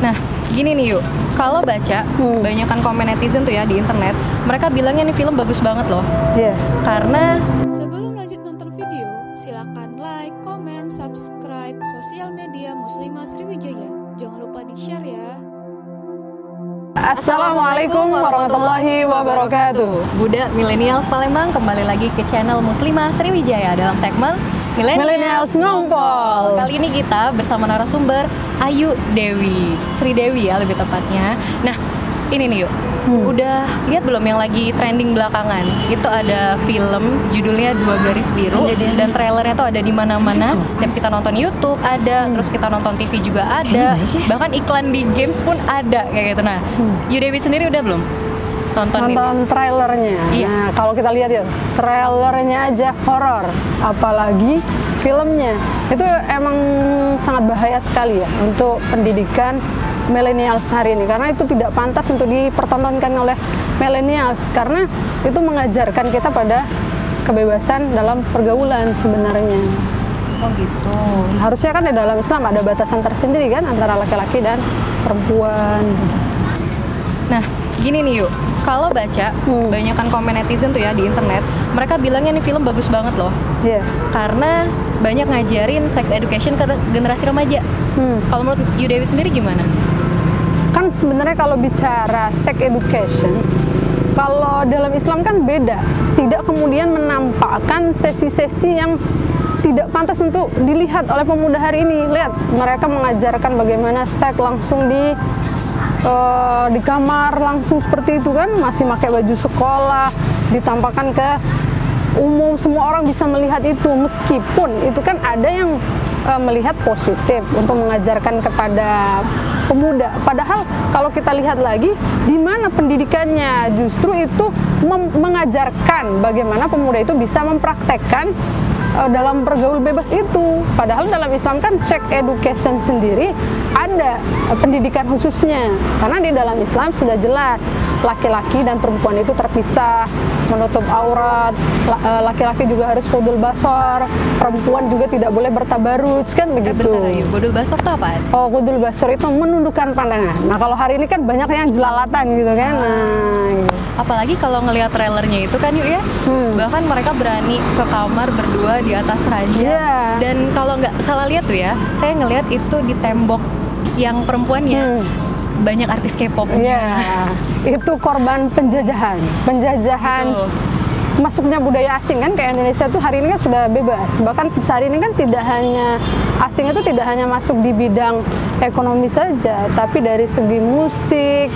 Nah, gini nih yuk, kalau baca banyakan komen netizen tuh ya di internet, mereka bilangnya nih film bagus banget loh. Iya. Karena Sebelum lanjut nonton video, silakan like, comment, subscribe sosial media Muslimah Sriwijaya. Jangan lupa di-share ya. Assalamualaikum warahmatullahi wabarakatuh. Budak Millennials Palembang kembali lagi ke channel Muslimah Sriwijaya dalam segmen Millennials Ngompol. Kali ini kita bersama narasumber Ayu Dewi, Sri Dewi ya lebih tepatnya. Nah, ini nih yuk, udah lihat belum yang lagi trending belakangan? Itu ada film judulnya Dua Garis Biru dan trailernya tuh ada di mana-mana. Tiap kita nonton YouTube ada, terus kita nonton TV juga ada, bahkan iklan di games pun ada kayak gitu. Nah, Ayu Dewi sendiri udah belum nonton trailernya? Iya. Nah, kalau kita lihat ya, trailernya aja horor, apalagi filmnya. Itu emang sangat bahaya sekali ya untuk pendidikan millennials hari ini, karena itu tidak pantas untuk dipertontonkan oleh millennials, karena itu mengajarkan kita pada kebebasan dalam pergaulan sebenarnya. Oh gitu. Harusnya kan di dalam Islam ada batasan tersendiri kan antara laki-laki dan perempuan. Nah, gini nih yuk, kalau baca banyakan komen netizen tuh ya di internet, mereka bilangnya nih film bagus banget loh. Iya. Karena banyak ngajarin sex education ke generasi remaja. Kalau menurut Ayu Dewi sendiri gimana? Kan sebenarnya kalau bicara sex education, kalau dalam Islam kan beda. Tidak kemudian menampakkan sesi-sesi yang tidak pantas untuk dilihat oleh pemuda hari ini. Lihat, mereka mengajarkan bagaimana seks langsung di kamar langsung seperti itu kan, masih pakai baju sekolah, ditampakkan ke umum, semua orang bisa melihat itu, meskipun itu kan ada yang melihat positif untuk mengajarkan kepada pemuda. Padahal kalau kita lihat lagi, di mana pendidikannya, justru itu mengajarkan bagaimana pemuda itu bisa mempraktekkan dalam bergaul bebas itu. Padahal dalam Islam kan sex education sendiri ada pendidikan khususnya, karena di dalam Islam sudah jelas laki-laki dan perempuan itu terpisah, menutup aurat, laki-laki juga harus qudul basar, perempuan juga tidak boleh bertabaruj, kan begitu. Qudul basar itu apa? Oh, qudul basar itu menundukkan pandangan. Nah, kalau hari ini kan banyak yang jelalatan gitu kan. Nah, gitu. Apalagi kalau ngelihat trailernya itu kan yuk ya, bahkan mereka berani ke kamar berdua di atas ranjang. Dan kalau nggak salah lihat tuh ya, saya ngelihat itu di tembok yang perempuannya banyak artis K-pop. Itu korban penjajahan. Masuknya budaya asing kan ke Indonesia tuh hari ini kan sudah bebas. Bahkan hari ini kan tidak hanya asing, itu tidak hanya masuk di bidang ekonomi saja, tapi dari segi musik,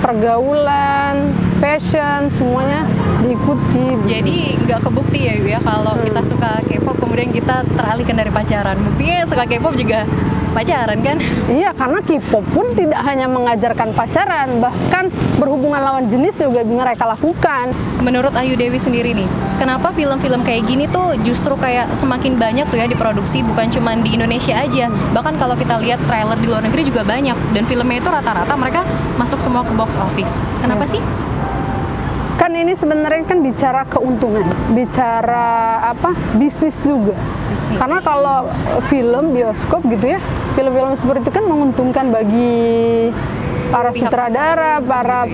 pergaulan, fashion, semuanya diikuti. Jadi nggak kebukti ya kalau kita suka K-pop kemudian kita teralihkan dari pacaran. Buktinya suka K-pop juga pacaran kan? Iya, karena K-pop pun tidak hanya mengajarkan pacaran, bahkan berhubungan lawan jenis juga mereka lakukan. Menurut Ayu Dewi sendiri nih, kenapa film-film kayak gini tuh justru kayak semakin banyak tuh ya diproduksi, bukan cuma di Indonesia aja. Bahkan kalau kita lihat trailer di luar negeri juga banyak, dan filmnya itu rata-rata mereka masuk semua ke box office. Kenapa sih? Kan ini sebenarnya kan bicara keuntungan, bicara bisnis juga. Karena kalau film bioskop gitu ya, film-film seperti itu kan menguntungkan bagi para sutradara, para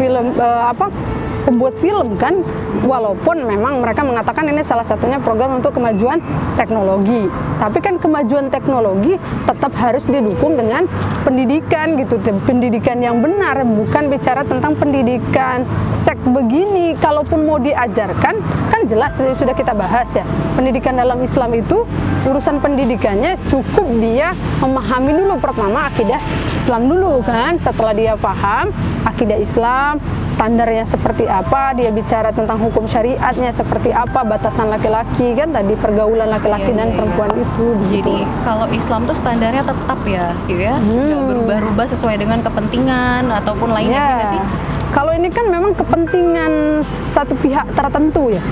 pembuat film kan, walaupun memang mereka mengatakan ini salah satunya program untuk kemajuan teknologi, tapi kan kemajuan teknologi tetap harus didukung dengan pendidikan gitu, pendidikan yang benar, bukan bicara tentang pendidikan seks begini. Kalaupun mau diajarkan, kan jelas tadi sudah kita bahas ya, pendidikan dalam Islam itu urusan pendidikannya cukup dia memahami dulu pertama akidah Islam dulu kan, setelah dia paham akidah Islam, standarnya seperti apa, dia bicara tentang hukum syariatnya seperti apa, batasan laki-laki kan tadi, pergaulan laki-laki dan perempuan itu. Jadi kalau Islam tuh standarnya tetap ya, nggak berubah-ubah sesuai dengan kepentingan ataupun lainnya sih. Kalau ini kan memang kepentingan satu pihak tertentu ya,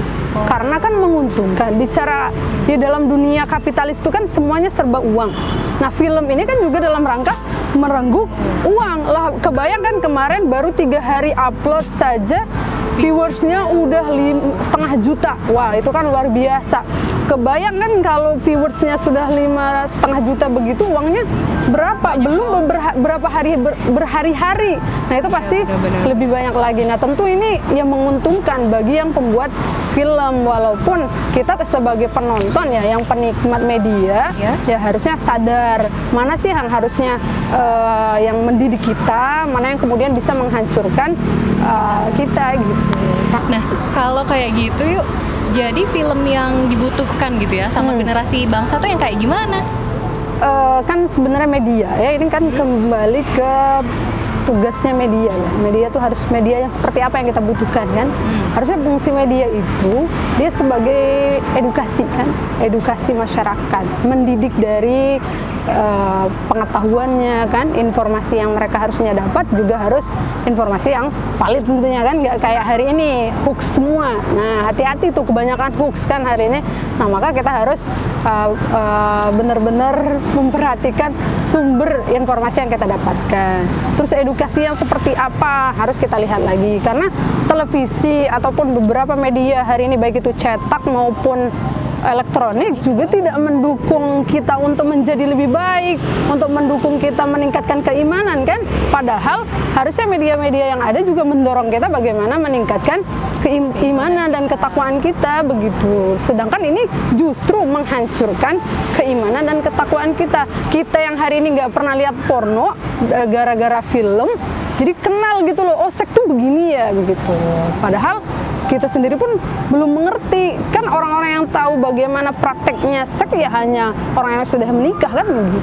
karena kan menguntungkan. Bicara di dalam dunia kapitalis itu kan semuanya serba uang. Nah, film ini kan juga dalam rangka merenggut uang lah. Kebayang kan kemarin baru 3 hari upload saja viewersnya udah 5,5 juta. Wah, itu kan luar biasa. Kebayang kan kalau viewersnya sudah 5,5 juta begitu, uangnya berapa? Belum berapa hari berhari-hari. Nah itu pasti lebih banyak lagi. Nah tentu ini yang menguntungkan bagi yang pembuat film, walaupun kita sebagai penonton ya, yang penikmat media ya harusnya sadar mana sih yang harusnya yang mendidik kita, mana yang kemudian bisa menghancurkan kita gitu. Nah kalau kayak gitu yuk, jadi film yang dibutuhkan gitu ya sama generasi bangsa tuh yang kayak gimana? Kan sebenarnya media ya, ini kan kembali ke tugasnya media ya. Media tuh harus media yang seperti apa yang kita butuhkan kan. Harusnya fungsi media itu dia sebagai edukasi kan, edukasi masyarakat, mendidik dari pengetahuannya kan, informasi yang mereka harusnya dapat juga harus informasi yang valid tentunya kan, nggak kayak hari ini hoax semua. Nah hati-hati tuh, kebanyakan hoax kan hari ini. Nah maka kita harus benar-benar memperhatikan sumber informasi yang kita dapatkan. Terus edukasi yang seperti apa harus kita lihat lagi, karena televisi ataupun beberapa media hari ini baik itu cetak maupun elektronik juga tidak mendukung kita untuk menjadi lebih baik, untuk mendukung kita meningkatkan keimanan kan. Padahal harusnya media-media yang ada juga mendorong kita bagaimana meningkatkan keimanan dan ketakwaan kita begitu. Sedangkan ini justru menghancurkan keimanan dan ketakwaan kita. Kita yang hari ini nggak pernah lihat porno gara-gara film, jadi kenal gitu loh, oh seks tuh begini ya begitu. Padahal kita sendiri pun belum mengerti kan, orang-orang yang tahu bagaimana prakteknya seks ya hanya orang yang sudah menikah kan begitu.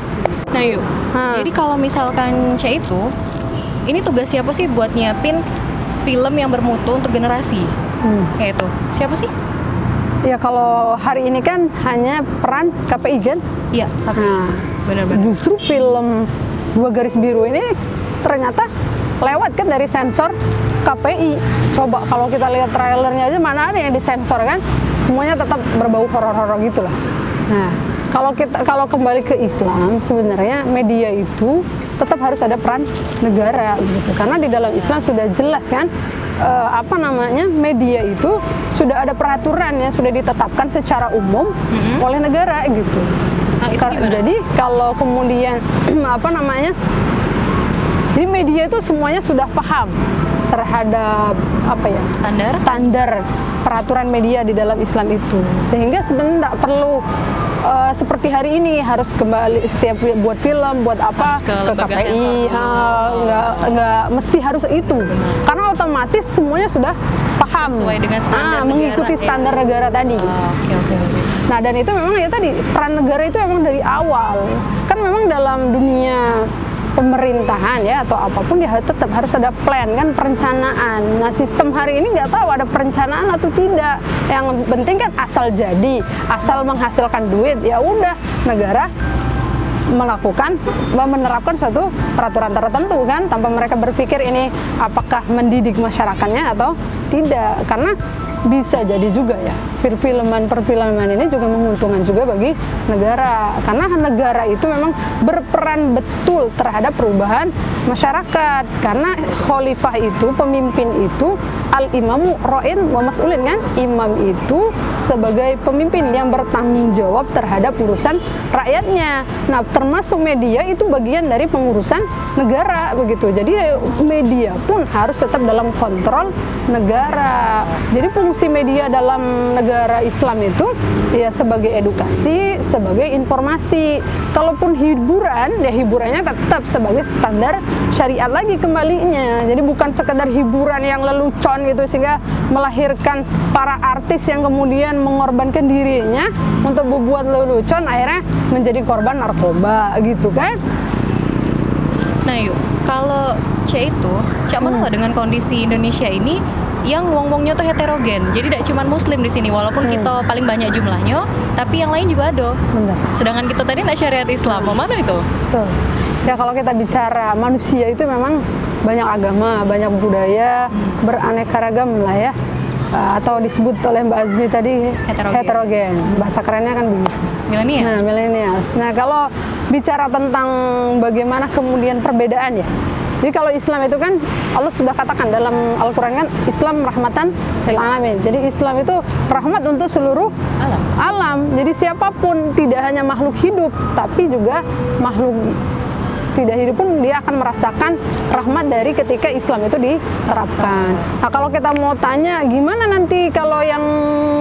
Nah yuk, jadi kalau misalkan C itu, ini tugas siapa sih buat nyiapin film yang bermutu untuk generasi? Kayak itu, siapa sih? Ya kalau hari ini kan hanya peran KPI kan? Iya, nah, benar-benar. Justru film Dua Garis Biru ini ternyata lewat kan dari sensor KPI. Coba kalau kita lihat trailernya aja, mana ada yang disensor kan? Semuanya tetap berbau horor-horor gitulah. Nah, kalau kembali ke Islam, sebenarnya media itu tetap harus ada peran negara gitu. Karena di dalam Islam sudah jelas kan, media itu sudah ada peraturannya, sudah ditetapkan secara umum oleh negara gitu. Jadi kalau kemudian jadi media itu semuanya sudah paham terhadap standar peraturan media di dalam Islam itu, sehingga sebenarnya tidak perlu seperti hari ini harus kembali setiap buat film, buat apa ke KPI, nggak mesti harus itu, karena otomatis semuanya sudah paham sesuai dengan standar mengikuti negara, standar negara tadi. Okay. Nah dan itu memang ya tadi peran negara itu memang dari awal kan, memang dalam dunia pemerintahan ya atau apapun dia tetap harus ada plan kan, perencanaan. Nah sistem hari ini nggak tahu ada perencanaan atau tidak. Yang penting kan asal jadi, asal menghasilkan duit, ya udah negara menerapkan suatu peraturan tertentu kan, tanpa mereka berpikir ini apakah mendidik masyarakatnya atau tidak. Karena bisa jadi juga ya perfilman ini juga menguntungkan juga bagi negara, karena negara itu memang berperan betul terhadap perubahan masyarakat. Karena khalifah itu, pemimpin itu al-imamu ra'in wa mas'ulin kan, imam itu sebagai pemimpin yang bertanggung jawab terhadap urusan rakyatnya. Nah termasuk media itu bagian dari pengurusan negara begitu. Jadi media pun harus tetap dalam kontrol negara. Jadi fungsi media dalam negara Islam itu ya sebagai edukasi, sebagai informasi. Kalaupun hiburan, ya hiburannya tetap sebagai standar syariat lagi kembalinya. Jadi bukan sekedar hiburan yang lelucon gitu sehingga melahirkan para artis yang kemudian mengorbankan dirinya untuk membuat lelucon, akhirnya menjadi korban narkoba gitu kan. Nah yuk, kalau C itu, Cak mau tahu dengan kondisi Indonesia ini yang wong-wongnya tuh heterogen, jadi tidak cuma muslim di sini, walaupun kita paling banyak jumlahnya, tapi yang lain juga ada. Benar. Sedangkan kita tadi nak syariat Islam, mau mana itu? Betul. Ya kalau kita bicara manusia itu memang banyak agama, banyak budaya, beraneka ragam lah ya. Atau disebut oleh Mbak Azmi tadi heterogen. Bahasa kerennya kan begitu. Millennials. Nah, millennials. Nah, kalau bicara tentang bagaimana kemudian perbedaan ya, Jadi kalau Islam itu kan Allah sudah katakan dalam Al-Quran kan Islam rahmatan lil alamin. Jadi Islam itu rahmat untuk seluruh alam. Jadi siapapun, tidak hanya makhluk hidup, tapi juga makhluk tidak hidup pun dia akan merasakan rahmat dari ketika Islam itu diterapkan. Nah kalau kita mau tanya gimana nanti kalau yang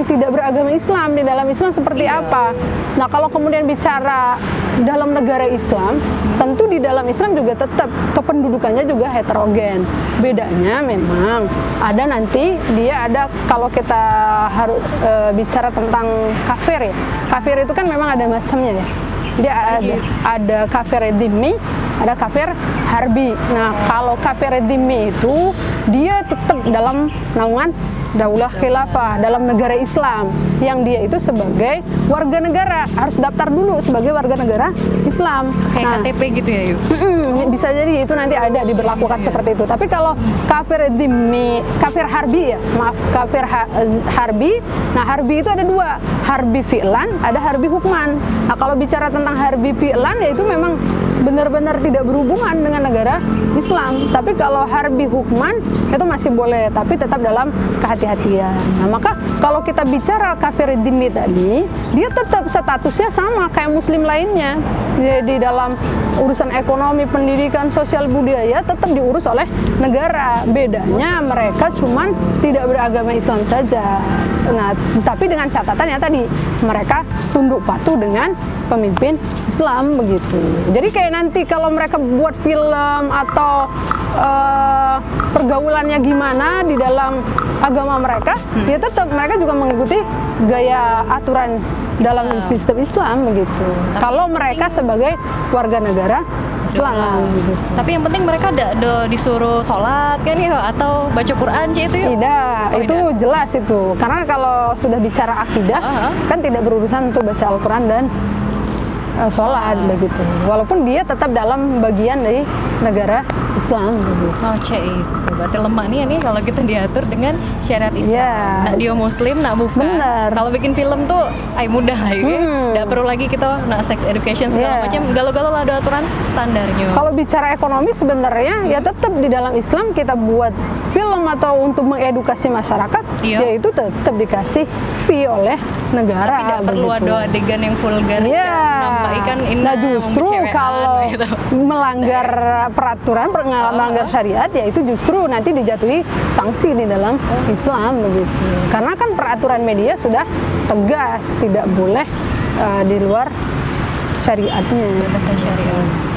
tidak beragama Islam, di dalam Islam seperti apa? Nah kalau kemudian bicara dalam negara Islam, tentu di dalam Islam juga tetap kependudukannya juga heterogen. Bedanya memang ada nanti dia ada, kalau kita harus bicara tentang kafir ya, kafir itu kan memang ada macamnya ya. Dia ada kafir dhimmi, ada kafir harbi. Nah, kalau kafir dhimmi itu dia tetap dalam naungan daulah khilafah, dalam negara Islam, yang dia itu sebagai warga negara, harus daftar dulu sebagai warga negara Islam. Kayak KTP gitu ya, Yuk? Bisa jadi itu nanti ada diberlakukan seperti itu. Tapi kalau kafir dhimmi, kafir harbi ya, maaf, kafir harbi. Nah, harbi itu ada dua, harbi fi'lan, ada harbi hukman. Nah, kalau bicara tentang harbi fi'lan ya itu memang benar-benar tidak berhubungan dengan negara Islam. Tapi kalau harbi hukman itu masih boleh, tapi tetap dalam kehati-hatian. Nah, maka kalau kita bicara kafir dhimmi tadi, dia tetap statusnya sama kayak muslim lainnya. Jadi dalam urusan ekonomi, pendidikan, sosial budaya tetap diurus oleh negara. Bedanya mereka cuman tidak beragama Islam saja. Nah, tapi dengan catatan ya tadi, mereka tunduk patuh dengan pemimpin Islam begitu. Jadi kayak nanti kalau mereka buat film atau pergaulannya gimana di dalam agama mereka, ya tetap mereka juga mengikuti gaya aturan dalam sistem Islam begitu. Kalau mereka sebagai warga negara Islam gitu. Tapi yang penting mereka ada disuruh sholat kan ya, atau baca Quran itu ya? Tidak, itu jelas itu. Karena kalau sudah bicara akidah, kan tidak berurusan untuk baca Al-Quran dan sholat begitu. Walaupun dia tetap dalam bagian dari negara Islam begitu. Oh, itu berarti lemah nih kalau kita diatur dengan syariat Islam. Yeah. Nak dia muslim, nak bukan. Kalau bikin film tuh mudah lah ya. Nggak perlu lagi kita nak sex education segala macam. Galau-galau lah ada aturan standarnya. Kalau bicara ekonomi sebenarnya ya tetap di dalam Islam kita buat film atau untuk mengedukasi masyarakat, yaitu tetap dikasih fee oleh negara. Tapi tidak perlu ada adegan yang vulgar. Nampakkan ini. Nah justru kalau gitu, melanggar peraturan, melanggar syariat, ya itu justru nanti dijatuhi sanksi di dalam Islam begitu. Karena kan peraturan media sudah tegas, tidak boleh di luar syariatnya. Syariat.